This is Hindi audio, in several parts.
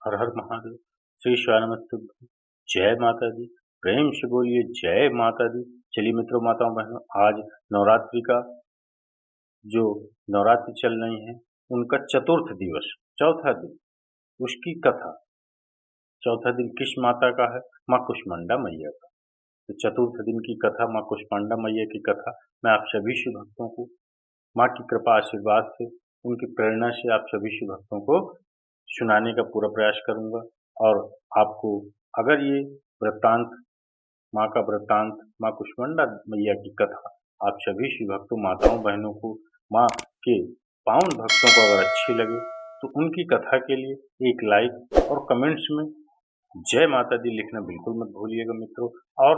हर हर महादेव। श्री शिवानमस्तुभ्यं। जय माता दी। प्रेम से बोलिए जय माता दी। चलिए मित्रों, माताओं बहनों, आज नवरात्रि का जो नवरात्रि चल रही है उनका चतुर्थ दिवस, चौथा दिन, उसकी कथा। चौथा दिन किस माता का है? माँ कुष्मांडा मैया का। तो चतुर्थ दिन की कथा, माँ कुष्मांडा मैया की कथा, मैं आप सभी शिव भक्तों को माँ की कृपा आशीर्वाद से, उनकी प्रेरणा से आप सभी शिव भक्तों को सुनाने का पूरा प्रयास करूंगा। और आपको अगर ये वृत्तांत, माँ का वृत्तांत, माँ कुष्मांडा मैया की कथा आप सभी शिव भक्तों, माताओं बहनों को, माँ के पावन भक्तों को अगर अच्छी लगे तो उनकी कथा के लिए एक लाइक और कमेंट्स में जय माता दी लिखना बिल्कुल मत भूलिएगा मित्रों। और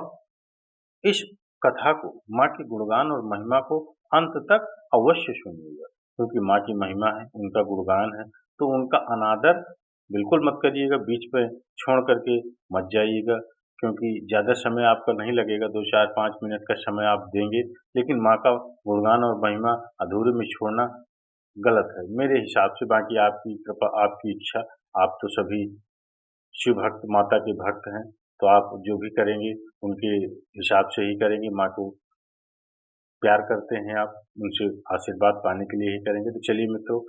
इस कथा को, माँ के गुणगान और महिमा को अंत तक अवश्य सुनिएगा, क्योंकि माँ की महिमा है, उनका गुणगान है, तो उनका अनादर बिल्कुल मत करिएगा, बीच में छोड़ करके मत जाइएगा, क्योंकि ज़्यादा समय आपका नहीं लगेगा, 2-4-5 मिनट का समय आप देंगे, लेकिन माँ का गुणगान और महिमा अधूरे में छोड़ना गलत है मेरे हिसाब से। बाकी आपकी कृपा, आपकी इच्छा, आप तो सभी शिव भक्त, माता के भक्त हैं, तो आप जो भी करेंगे उनके हिसाब से ही करेंगे। माँ को प्यार करते हैं आप, उनसे आशीर्वाद पाने के लिए ही करेंगे। तो चलिए मित्रों,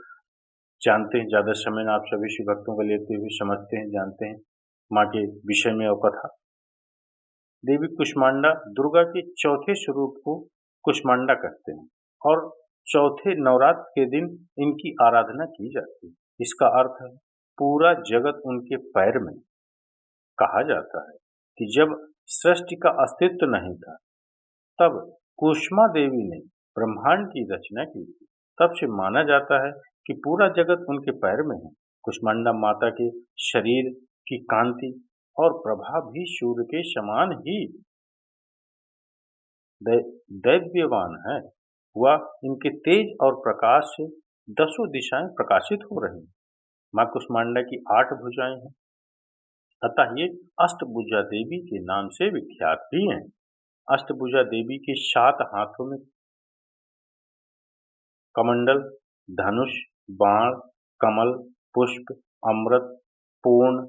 जानते हैं, ज़्यादा समय ना आप सभी शिव भक्तों को लेते हुए समझते हैं, जानते हैं माँ के विषय में और कथा। देवी कुष्मांडा दुर्गा के चौथे स्वरूप को कुष्मांडा कहते हैं और चौथे नवरात्र के दिन इनकी आराधना की जाती है। इसका अर्थ है पूरा जगत उनके पैर में। कहा जाता है कि जब सृष्टि का अस्तित्व नहीं था, तब कुष्मा देवी ने ब्रह्मांड की रचना की थी। तब से माना जाता है कि पूरा जगत उनके पैर में है। कुष्मांडा माता के शरीर की कांति और प्रभा भी सूर्य के समान ही दैव्यवान है। वह इनके तेज और प्रकाश से दसों दिशाएं प्रकाशित हो रही हैं। माँ कुष्मांडा की 8 भुजाएं हैं, अतः ये अष्टभुजा देवी के नाम से विख्यात भी हैं। अष्टभुजा देवी के 7 हाथों में कमंडल, धनुष, बाण, कमल, पुष्प, अमृत, पूर्ण,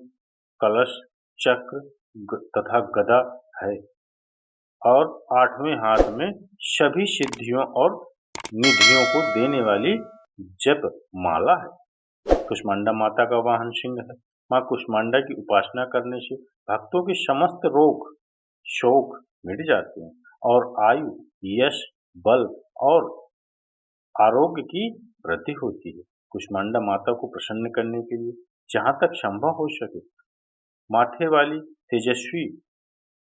कलश, चक्र तथा गदा है और 8वें हाथ में सभी सिद्धियों और निधियों को देने वाली जप माला है। कुष्मांडा माता का वाहन सिंह है। माँ कुष्मांडा की उपासना करने से भक्तों के समस्त रोग, शोक मिट जाते हैं और आयु, यश, बल और आरोग्य की वृद्धि होती है। कुष्मांडा माता को प्रसन्न करने के लिए जहाँ तक संभव हो सके माथे वाली तेजस्वी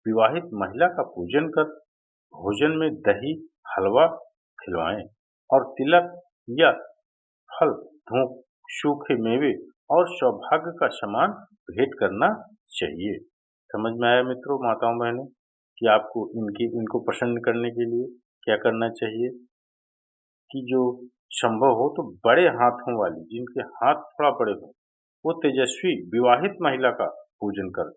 विवाहित महिला का पूजन कर भोजन में दही, हलवा खिलवाएं और तिलक या फल, धूप, सूखे मेवे और सौभाग्य का सामान भेंट करना चाहिए। समझ में आया मित्रों, माताओं बहनों, कि आपको इनको प्रसन्न करने के लिए क्या करना चाहिए? कि जो संभव हो तो बड़े हाथों वाली, जिनके हाथ थोड़ा बड़े हो, वो तेजस्वी विवाहित महिला का पूजन करें।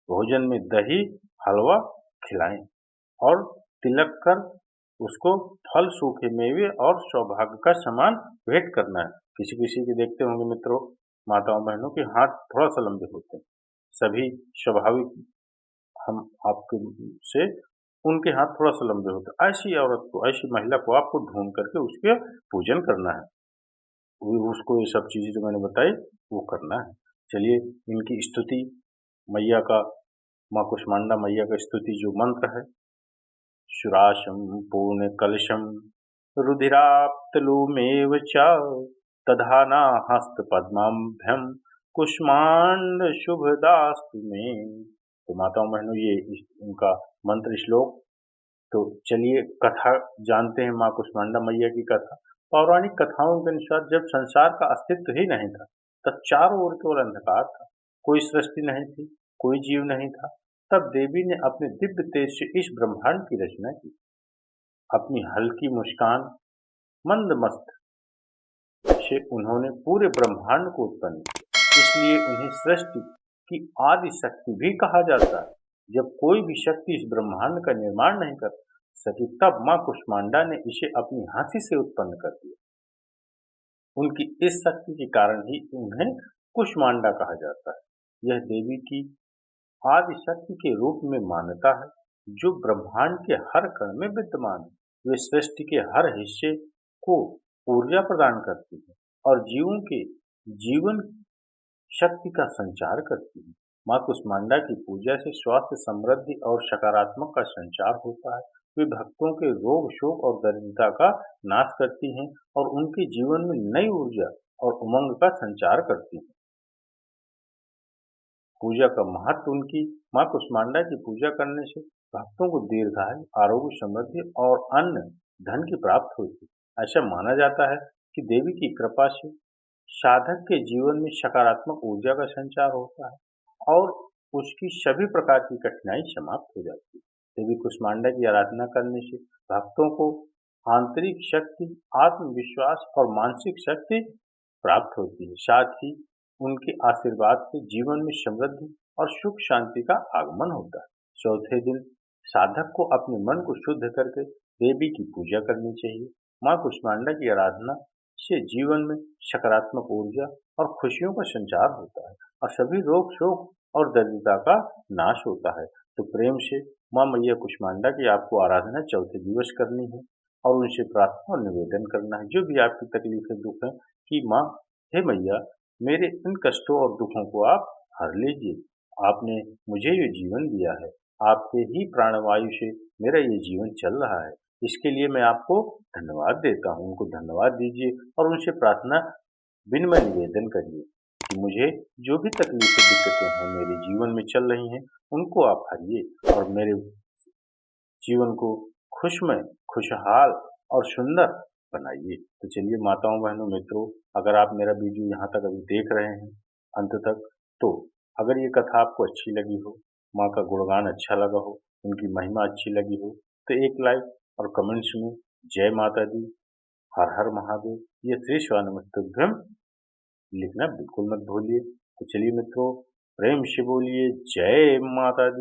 भोजन में दही, हलवा खिलाएं और तिलक कर उसको फल, सूखे मेवे और सौभाग्य का सामान भेंट करना है। किसी किसी के देखते होंगे मित्रों, माताओं बहनों के हाथ थोड़ा सा लंबे होते हैं। सभी स्वाभाविक हम आपके से उनके हाथ थोड़ा सा लंबे होते हैं। ऐसी औरत को, ऐसी महिला को आपको ढूंढ करके उसके पूजन करना है। उसको ये सब चीजें जो मैंने बताई वो करना है। चलिए, इनकी स्तुति मैया का, माँ कुष्मांडा मैया का स्तुति जो मंत्र है, सुराशं पूर्ण कलशं रुधिराप्तलूमेव च दधाना हस्त पद्माभ्यम कुष्मांड शुभदास्तु मे। तो माताओं बहनों, ये उनका मंत्र श्लोक। तो चलिए कथा जानते हैं, माँ कुष्मांडा मैया की कथा। पौराणिक कथाओं के अनुसार जब संसार का अस्तित्व ही नहीं था, तब चारों ओर केवल अंधकार था, कोई सृष्टि नहीं थी, कोई जीव नहीं था। तब देवी ने अपने दिव्य तेज से इस ब्रह्मांड की रचना की। अपनी हल्की मुस्कान, मंद मस्त से उन्होंने पूरे ब्रह्मांड को उत्पन्न किया। इसलिए उन्हें सृष्टि की आदि शक्ति भी कहा जाता है। जब कोई भी शक्ति इस ब्रह्मांड का निर्माण नहीं कर सकी, तब माँ कुष्मांडा ने इसे अपनी हंसी से उत्पन्न कर दिया। उनकी इस शक्ति के कारण ही उन्हें कुष्मांडा कहा जाता है। यह देवी की आदि शक्ति के रूप में मान्यता है, जो ब्रह्मांड के हर कण में विद्यमान है। वे सृष्टि के हर हिस्से को ऊर्जा प्रदान करती है और जीवों के जीवन शक्ति का संचार करती है। माँ कुष्मांडा की पूजा से स्वास्थ्य, समृद्धि और सकारात्मक का संचार होता है। वे भक्तों के रोग, शोक और दरिद्रता का नाश करती हैं और उनके जीवन में नई ऊर्जा और उमंग का संचार करती हैं। पूजा का महत्व उनकी माँ कुष्मांडा की पूजा करने से भक्तों को दीर्घायु, आरोग्य, समृद्धि और अन्न धन की प्राप्त होती है। ऐसा माना जाता है कि देवी की कृपा से साधक के जीवन में सकारात्मक ऊर्जा का संचार होता है और उसकी सभी प्रकार की कठिनाई समाप्त हो जाती है। देवी कुष्मांडा की आराधना करने से भक्तों को आंतरिक शक्ति, आत्मविश्वास और मानसिक शक्ति प्राप्त होती है। साथ ही उनके आशीर्वाद से जीवन में समृद्धि और सुख शांति का आगमन होता है। चौथे दिन साधक को अपने मन को शुद्ध करके देवी की पूजा करनी चाहिए। माँ कुष्मांडा की आराधना से जीवन में सकारात्मक ऊर्जा और खुशियों का संचार होता है और सभी रोग, शोक और दरिद्रता का नाश होता है। तो प्रेम से माँ मैया कुष्मांडा की आपको आराधना चौथे दिवस करनी है और उनसे प्रार्थना और निवेदन करना है, जो भी आपकी तकलीफें, दुख है, कि माँ, हे मैया, मेरे इन कष्टों और दुखों को आप हर लीजिए। आपने मुझे ये जीवन दिया है, आपके ही प्राणवायु से मेरा ये जीवन चल रहा है। इसके लिए मैं आपको धन्यवाद देता हूँ। उनको धन्यवाद दीजिए और उनसे प्रार्थना, विनम्र निवेदन करिए कि मुझे जो भी तकलीफें, दिक्कतें हैं मेरे जीवन में चल रही हैं, उनको आप हरिए और मेरे जीवन को खुशमय, खुशहाल और सुंदर बनाइए। तो चलिए माताओं, बहनों, मित्रों, अगर आप मेरा वीडियो यहाँ तक अभी देख रहे हैं अंत तक, तो अगर ये कथा आपको अच्छी लगी हो, माँ का गुणगान अच्छा लगा हो, उनकी महिमा अच्छी लगी हो, तो एक लाइक और कमेंट्स में जय माता दी, हर हर महादेव, ये श्री शिवानमस्तुभ्यम लिखना बिल्कुल मत भूलिए। तो चलिए मित्रों, प्रेम से बोलिए जय माता दी।